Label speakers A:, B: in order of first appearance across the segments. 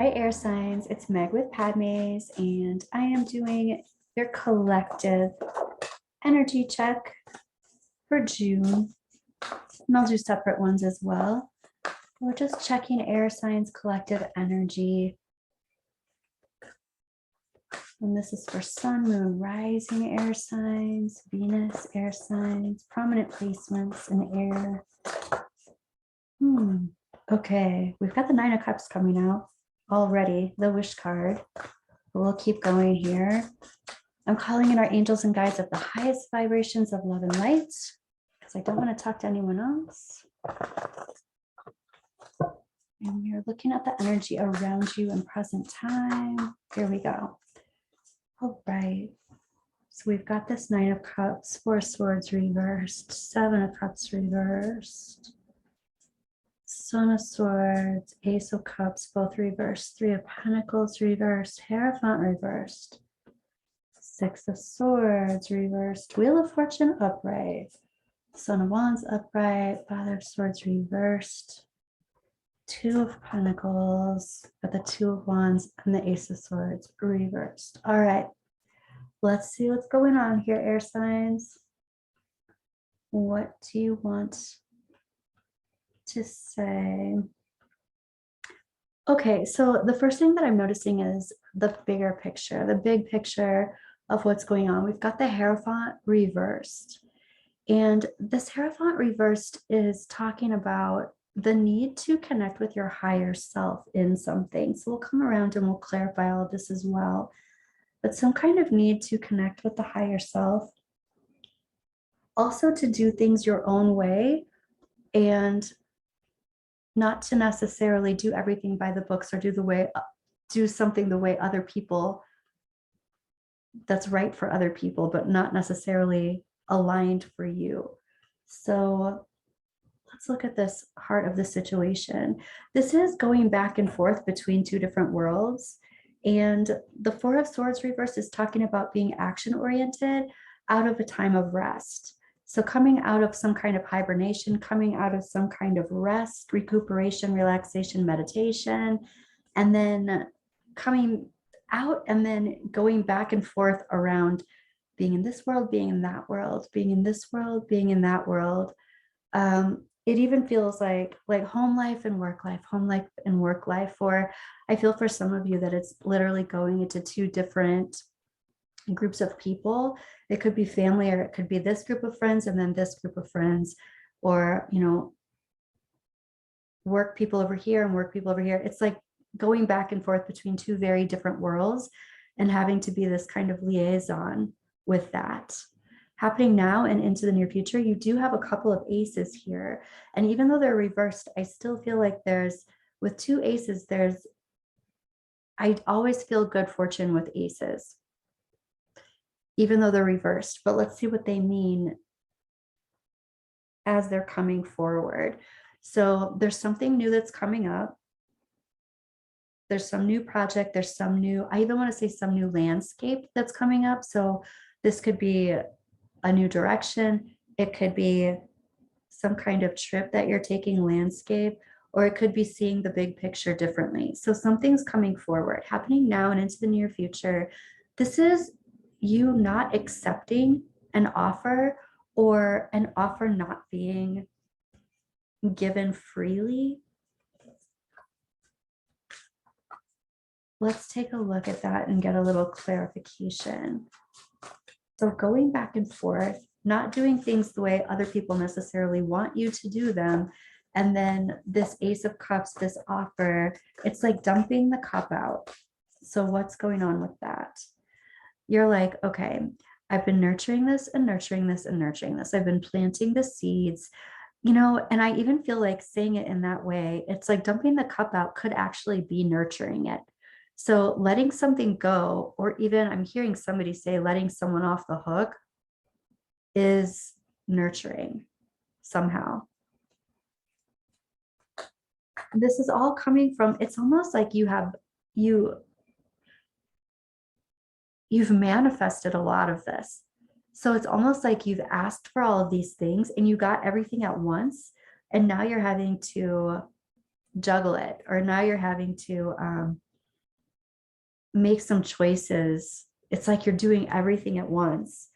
A: Hi, air signs. It's Meg with Padmes, and I am doing your collective energy check for June. And I'll do separate ones as well. We're just checking air signs collective energy. And this is for sun, moon, rising air signs, Venus air signs, prominent placements in air. Okay, we've got the Nine of Cups coming out already, the wish card. We'll keep going here. I'm calling in our angels and guides of the highest vibrations of love and light because I don't want to talk to anyone else. And we're looking at the energy around you in present time. Here we go. All right. So we've got this Nine of Cups, Four of Swords reversed, Seven of Cups reversed, Son of Swords, Ace of Cups, both reversed, Three of Pentacles reversed, Hierophant reversed, Six of Swords reversed, Wheel of Fortune upright, Son of Wands upright, Father of Swords reversed, Two of Pentacles, but the Two of Wands and the Ace of Swords reversed. All right, let's see what's going on here, air signs. What do you want to say? Okay, so the first thing that I'm noticing is the bigger picture, the big picture of what's going on. We've got the Hierophant reversed. And this Hierophant reversed is talking about the need to connect with your higher self in something. So we'll come around and we'll clarify all of this as well. But some kind of need to connect with the higher self. Also to do things your own way and not to necessarily do everything by the books or do something the way other people, that's right for other people, but not necessarily aligned for you. So let's look at this heart of the situation. This is going back and forth between two different worlds. And the Four of Swords reverse is talking about being action oriented out of a time of rest. So coming out of some kind of hibernation, coming out of some kind of rest, recuperation, relaxation, meditation, and then coming out and then going back and forth around being in this world, being in that world, being in this world, being in that world. It even feels like home life and work life, home life and work life. Or I feel for some of you that it's literally going into two different groups of people. It could be family, or it could be this group of friends and then this group of friends, or, you know, work people over here and work people over here. It's like going back and forth between two very different worlds and having to be this kind of liaison with that. Happening now and into the near future, you do have a couple of aces here. And even though they're reversed, I still feel like with two aces, I always feel good fortune with aces, even though they're reversed. But let's see what they mean as they're coming forward. So there's something new that's coming up. There's some new project. There's some new, I even want to say some new landscape that's coming up. So this could be a new direction. It could be some kind of trip that you're taking, landscape, or it could be seeing the big picture differently. So something's coming forward, happening now and into the near future. This is you not accepting an offer, or an offer not being given freely. Let's take a look at that and get a little clarification. So going back and forth, not doing things the way other people necessarily want you to do them. And then this Ace of Cups, this offer, it's like dumping the cup out. So what's going on with that? You're like, okay, I've been nurturing this and nurturing this and nurturing this. I've been planting the seeds, you know, and I even feel like saying it in that way, it's like dumping the cup out could actually be nurturing it. So letting something go, or even I'm hearing somebody say letting someone off the hook, is nurturing somehow. This is all coming from, it's almost like you've manifested a lot of this. So it's almost like you've asked for all of these things and you got everything at once, and now you're having to juggle it, or now you're having to make some choices. It's like you're doing everything at once.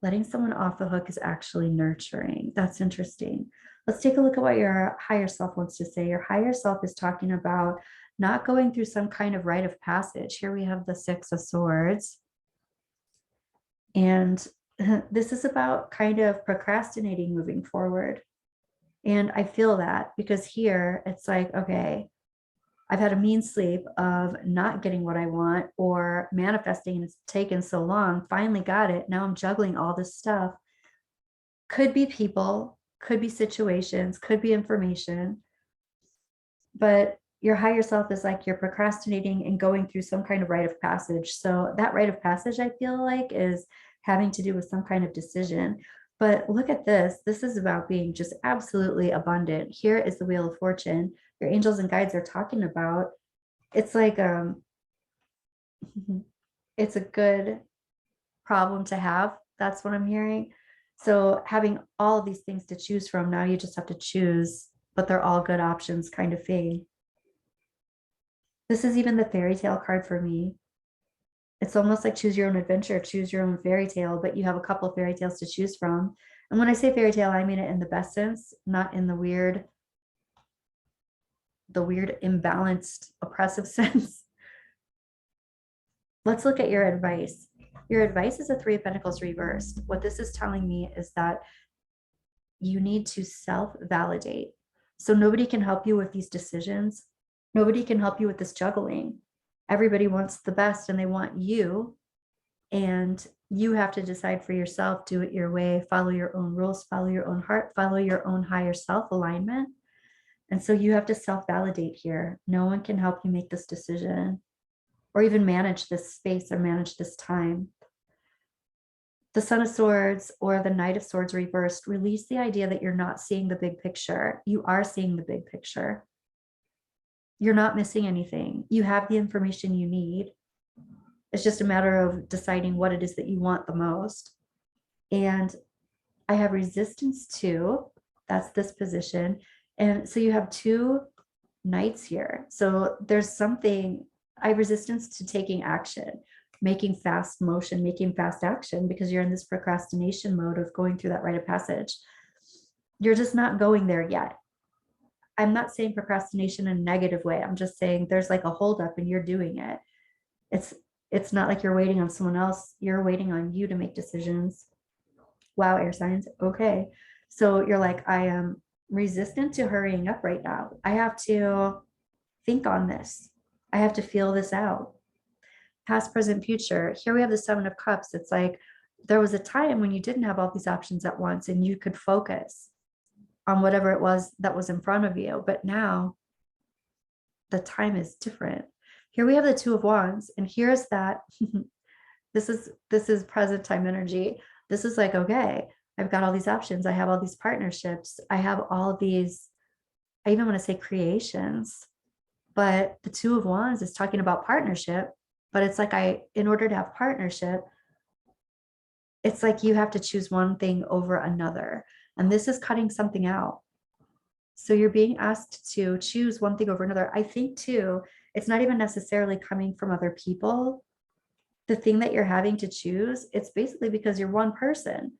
A: Letting someone off the hook is actually nurturing. That's interesting. Let's take a look at what your higher self wants to say. Your higher self is talking about not going through some kind of rite of passage. Here we have the Six of Swords. And this is about kind of procrastinating moving forward. And I feel that because here it's like, okay, I've had a mean sleep of not getting what I want or manifesting, and it's taken so long. Finally got it. Now I'm juggling all this stuff. Could be people, could be situations, could be information. But your higher self is like you're procrastinating and going through some kind of rite of passage. So that rite of passage, I feel like, is having to do with some kind of decision. But look at this. This is about being just absolutely abundant. Here is the Wheel of Fortune. Your angels and guides are talking about. It's like it's a good problem to have. That's what I'm hearing. So having all of these things to choose from, now you just have to choose, but they're all good options kind of thing. This is even the fairy tale card for me. It's almost like choose your own adventure, choose your own fairy tale, but you have a couple of fairy tales to choose from. And when I say fairy tale, I mean it in the best sense, not in the weird imbalanced, oppressive sense. Let's look at your advice. Your advice is a Three of Pentacles reversed. What this is telling me is that you need to self-validate. So nobody can help you with these decisions. Nobody can help you with this juggling. Everybody wants the best and they want you. And you have to decide for yourself, do it your way, follow your own rules, follow your own heart, follow your own higher self alignment. And so you have to self-validate here. No one can help you make this decision or even manage this space or manage this time. The Son of Swords or the Knight of Swords reversed release the idea that you're not seeing the big picture. You are seeing the big picture. You're not missing anything. You have the information you need. It's just a matter of deciding what it is that you want the most. And I have resistance to, that's this position. And so you have two knights here. So there's something, I have resistance to taking action, making fast motion, making fast action, because you're in this procrastination mode of going through that rite of passage. You're just not going there yet. I'm not saying procrastination in a negative way. I'm just saying there's like a holdup and you're doing it. It's not like you're waiting on someone else. You're waiting on you to make decisions. Wow, air signs. Okay. So you're like, I am resistant to hurrying up right now. I have to think on this. I have to feel this out. Past, present, future. Here we have the Seven of Cups. It's like there was a time when you didn't have all these options at once and you could focus on whatever it was that was in front of you. But now the time is different. Here we have the Two of Wands, and here's that this is present time energy. This is like, okay, I've got all these options. I have all these partnerships. I have all of these, I even want to say creations, but the Two of Wands is talking about partnership. But it's like in order to have partnership, it's like you have to choose one thing over another. And this is cutting something out. So you're being asked to choose one thing over another. I think too, it's not even necessarily coming from other people. The thing that you're having to choose, it's basically because you're one person.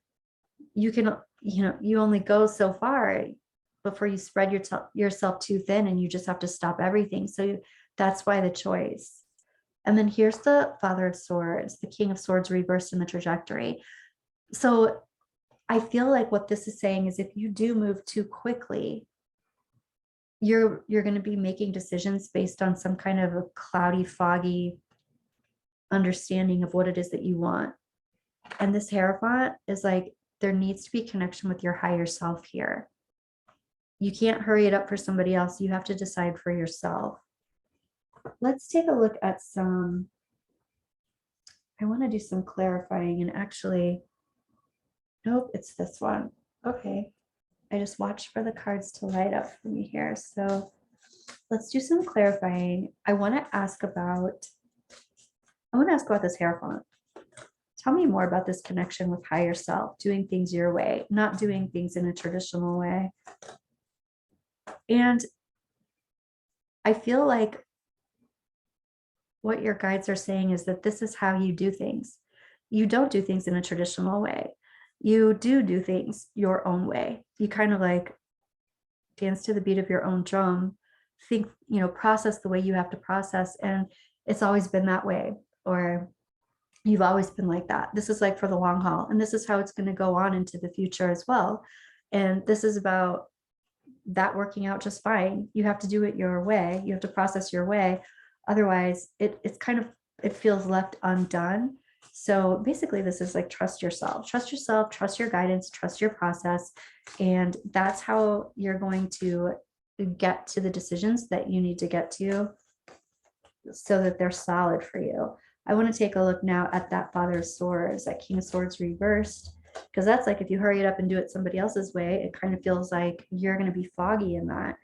A: You can, you only go so far before you spread yourself too thin and you just have to stop everything. So that's why the choice. And then here's the Father of Swords, the King of Swords reversed in the trajectory. So I feel like what this is saying is if you do move too quickly, you're going to be making decisions based on some kind of a cloudy, foggy understanding of what it is that you want. And this Hierophant is like, there needs to be connection with your higher self here. You can't hurry it up for somebody else. You have to decide for yourself. Let's take a look at I want to do some clarifying, and actually, nope, it's this one. Okay. I just watched for the cards to light up for me here. So let's do some clarifying. I want to ask about this Hierophant. Tell me more about this connection with higher self, doing things your way, not doing things in a traditional way. And I feel like what your guides are saying is that this is how you do things. You don't do things in a traditional way. You do things your own way. You kind of like dance to the beat of your own drum, think, process the way you have to process. And it's always been that way, or you've always been like that. This is like for the long haul. And this is how it's going to go on into the future as well. And this is about that working out just fine. You have to do it your way. You have to process your way. Otherwise, it feels left undone. So basically, this is like trust yourself, trust your guidance, trust your process. And that's how you're going to get to the decisions that you need to get to so that they're solid for you. I want to take a look now at that Father of Swords, that King of Swords reversed, because that's like if you hurry it up and do it somebody else's way, it kind of feels like you're going to be foggy in that.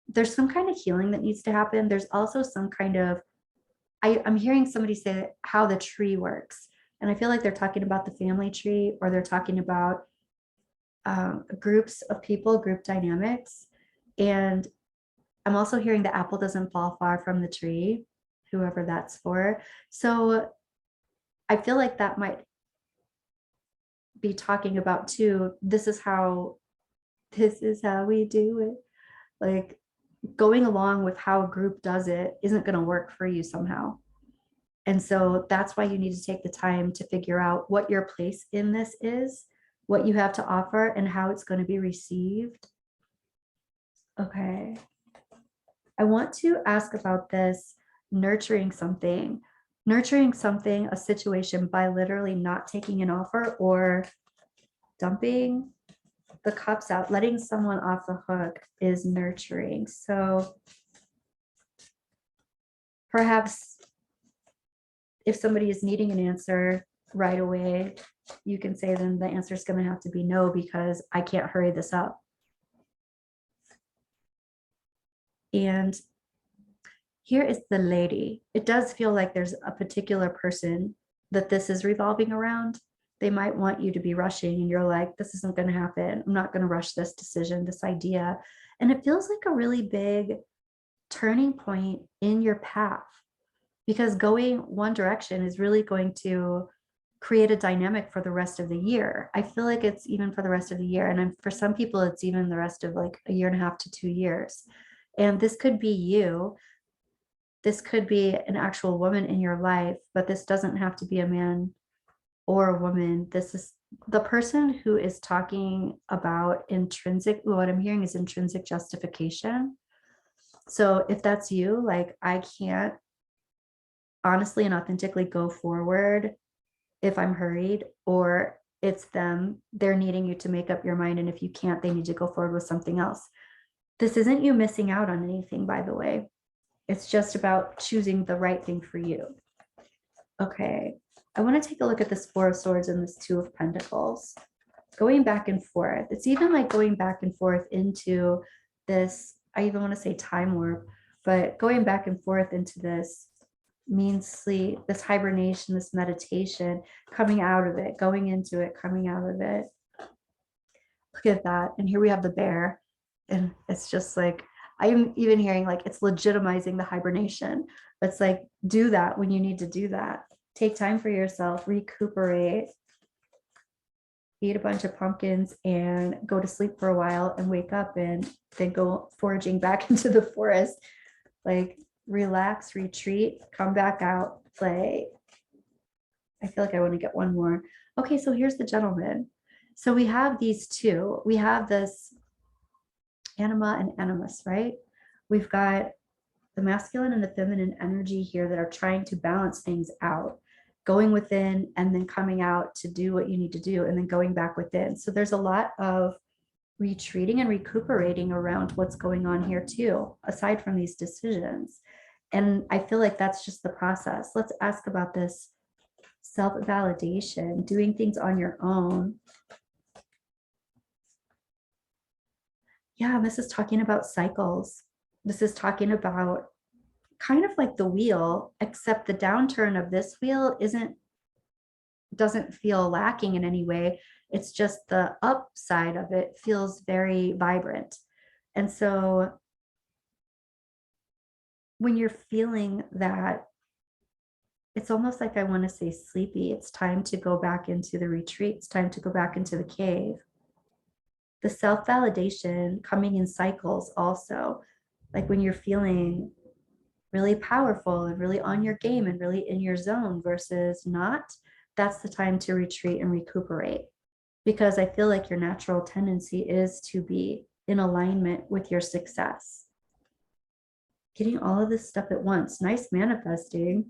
A: There's some kind of healing that needs to happen. There's also some kind of, I'm hearing somebody say how the tree works. And I feel like they're talking about the family tree, or they're talking about groups of people, group dynamics. And I'm also hearing the apple doesn't fall far from the tree, whoever that's for. So I feel like that might be talking about too, this is how we do it. Like going along with how a group does it isn't going to work for you somehow. And so that's why you need to take the time to figure out what your place in this is, what you have to offer, and how it's going to be received. Okay. I want to ask about this nurturing something, a situation by literally not taking an offer or dumping the cups out, letting someone off the hook is nurturing. So perhaps if somebody is needing an answer right away, you can say then the answer is going to have to be no, because I can't hurry this up. And here is the lady. It does feel like there's a particular person that this is revolving around. They might want you to be rushing, and you're like, this isn't going to happen. I'm not going to rush this decision, this idea. And it feels like a really big turning point in your path, because going one direction is really going to create a dynamic for the rest of the year. I feel like it's even for the rest of the year. And for some people, it's even the rest of like a year and a half to 2 years. And this could be you. This could be an actual woman in your life, but this doesn't have to be a man or a woman. This is the person who is talking about intrinsic, what I'm hearing is intrinsic justification. So if that's you, like I can't honestly and authentically go forward if I'm hurried, or it's them, they're needing you to make up your mind. And if you can't, they need to go forward with something else. This isn't you missing out on anything, by the way. It's just about choosing the right thing for you. Okay, I want to take a look at this Four of Swords and this Two of Pentacles. Going back and forth. It's even like going back and forth into this, I even want to say time warp, but going back and forth into this means sleep, this hibernation, this meditation, coming out of it, going into it, coming out of it. Look at that. And here we have the bear. And it's just like, I'm even hearing like it's legitimizing the hibernation. It's like, do that when you need to do that. Take time for yourself, recuperate, eat a bunch of pumpkins and go to sleep for a while and wake up and then go foraging back into the forest. Like relax, retreat, come back out, play. I feel like I want to get one more. Okay, so here's the gentleman. So we have these two. We have this anima and animus, right? We've got the masculine and the feminine energy here that are trying to balance things out, going within and then coming out to do what you need to do and then going back within. So there's a lot of retreating and recuperating around what's going on here too, aside from these decisions. And I feel like that's just the process. Let's ask about this self-validation, doing things on your own. Yeah, this is talking about cycles. This is talking about kind of like the wheel, except the downturn of this wheel doesn't feel lacking in any way. It's just the upside of it feels very vibrant. And so when you're feeling that it's almost like I want to say sleepy. It's time to go back into the retreat. It's time to go back into the cave. The self-validation coming in cycles also, like when you're feeling really powerful and really on your game and really in your zone versus not, that's the time to retreat and recuperate. Because I feel like your natural tendency is to be in alignment with your success. Getting all of this stuff at once. Nice manifesting.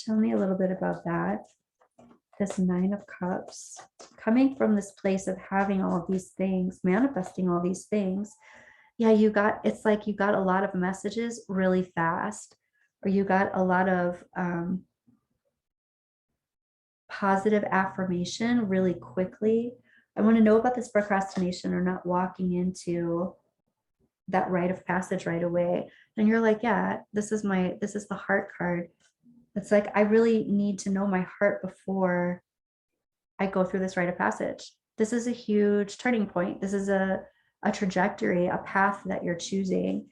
A: Tell me a little bit about that. This Nine of Cups, coming from this place of having all of these things, manifesting all these things. Yeah, it's like you got a lot of messages really fast, or you got a lot of positive affirmation really quickly. I want to know about this procrastination or not walking into that rite of passage right away. And you're like, yeah, this is the heart card. It's like, I really need to know my heart before I go through this rite of passage. This is a huge turning point. This is a trajectory, a path that you're choosing.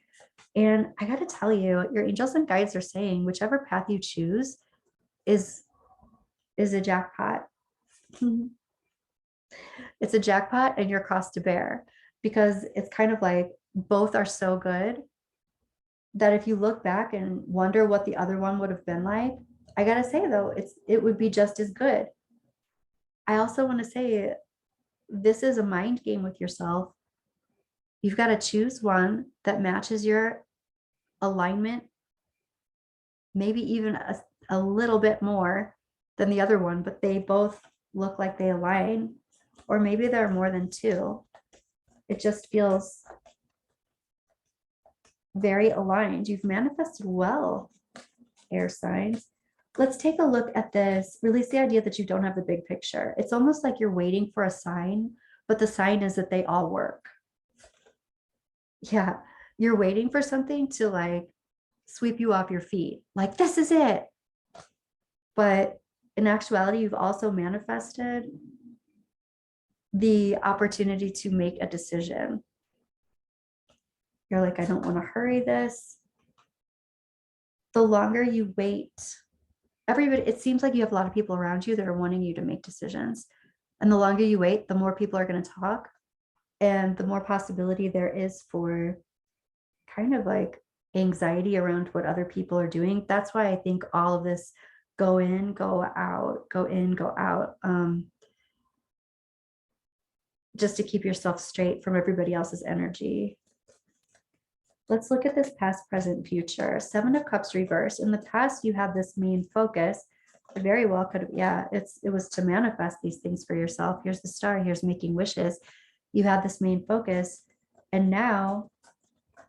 A: And I got to tell you, your angels and guides are saying whichever path you choose is a jackpot. It's a jackpot and your cross to bear, because it's kind of like both are so good that if you look back and wonder what the other one would have been like, I gotta say though, it would be just as good. I also want to say this is a mind game with yourself. You've got to choose one that matches your alignment, maybe even a little bit more than the other one, but they both look like they align, or maybe there are more than two. It just feels very aligned. You've manifested well, air signs. Let's take a look at this. Release the idea that you don't have the big picture. It's almost like you're waiting for a sign, but the sign is that they all work. Yeah, you're waiting for something to like sweep you off your feet. Like, this is it. But in actuality, you've also manifested the opportunity to make a decision. You're like, I don't want to hurry this. The longer you wait, everybody, it seems like you have a lot of people around you that are wanting you to make decisions. And the longer you wait, the more people are going to talk, and the more possibility there is for kind of like anxiety around what other people are doing. That's why I think all of this go in, go out, go in, go out, just to keep yourself straight from everybody else's energy. Let's look at this past, present, future. Seven of Cups reverse. In the past, you had this main focus. It very well could have, yeah, it was to manifest these things for yourself. Here's the star, here's making wishes. You had this main focus, and now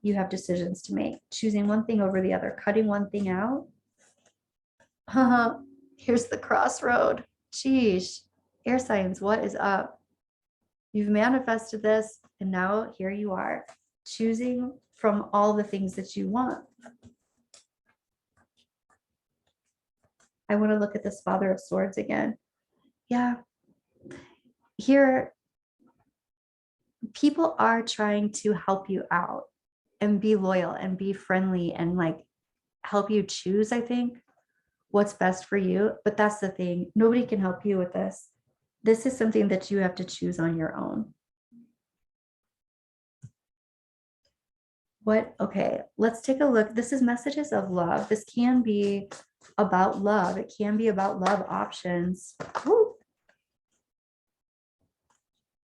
A: you have decisions to make, choosing one thing over the other, cutting one thing out. Here's the crossroad. Geez, air signs, what is up? You've manifested this, and now here you are, choosing from all the things that you want. I want to look at this Father of Swords again. Yeah. Here, people are trying to help you out and be loyal and be friendly and like help you choose, I think, what's best for you. But that's the thing. Nobody can help you with this. This is something that you have to choose on your own. What? Okay, let's take a look. This is messages of love. This can be about love. It can be about love options. Woo.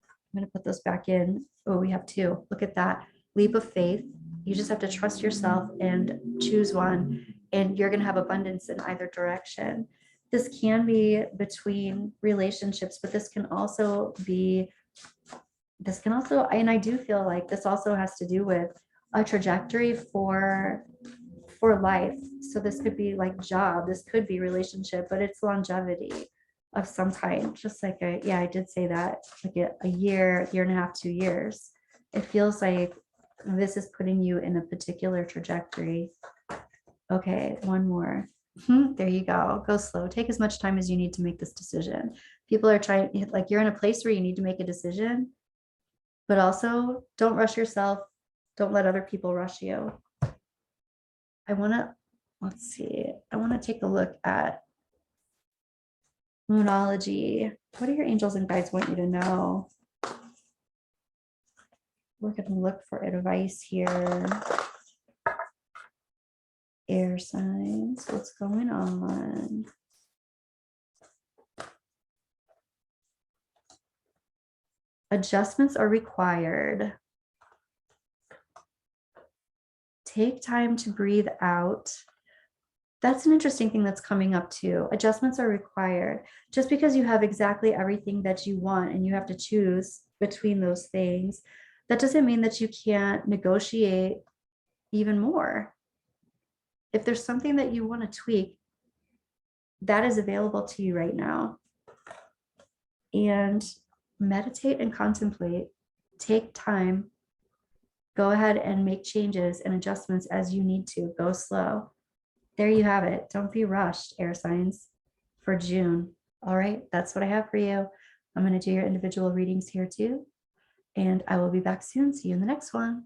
A: I'm going to put those back in. Oh, we have two. Look at that. Leap of faith. You just have to trust yourself and choose one, and you're going to have abundance in either direction. This can be between relationships, but this can also, and I do feel like this also has to do with a trajectory for life. So this could be like job, this could be relationship, but it's longevity of some kind. Just like I did say that, like a year and a half, 2 years. It feels like this is putting you in a particular trajectory. Okay, one more. There you go. Go slow. Take as much time as you need to make this decision. People are trying, like you're in a place where you need to make a decision, but also don't rush yourself. Don't let other people rush you. I want to, let's see. I want to take a look at Moonology. What do your angels and guides want you to know? We're going to look for advice here. Air signs, what's going on? Adjustments are required. Take time to breathe out. That's an interesting thing that's coming up too. Adjustments are required. Just because you have exactly everything that you want and you have to choose between those things, that doesn't mean that you can't negotiate even more. If there's something that you want to tweak, that is available to you right now. And meditate and contemplate. Take time. Go ahead and make changes and adjustments as you need to. Go slow. There you have it. Don't be rushed, air signs, for June. All right, that's what I have for you. I'm going to do your individual readings here too. And I will be back soon. See you in the next one.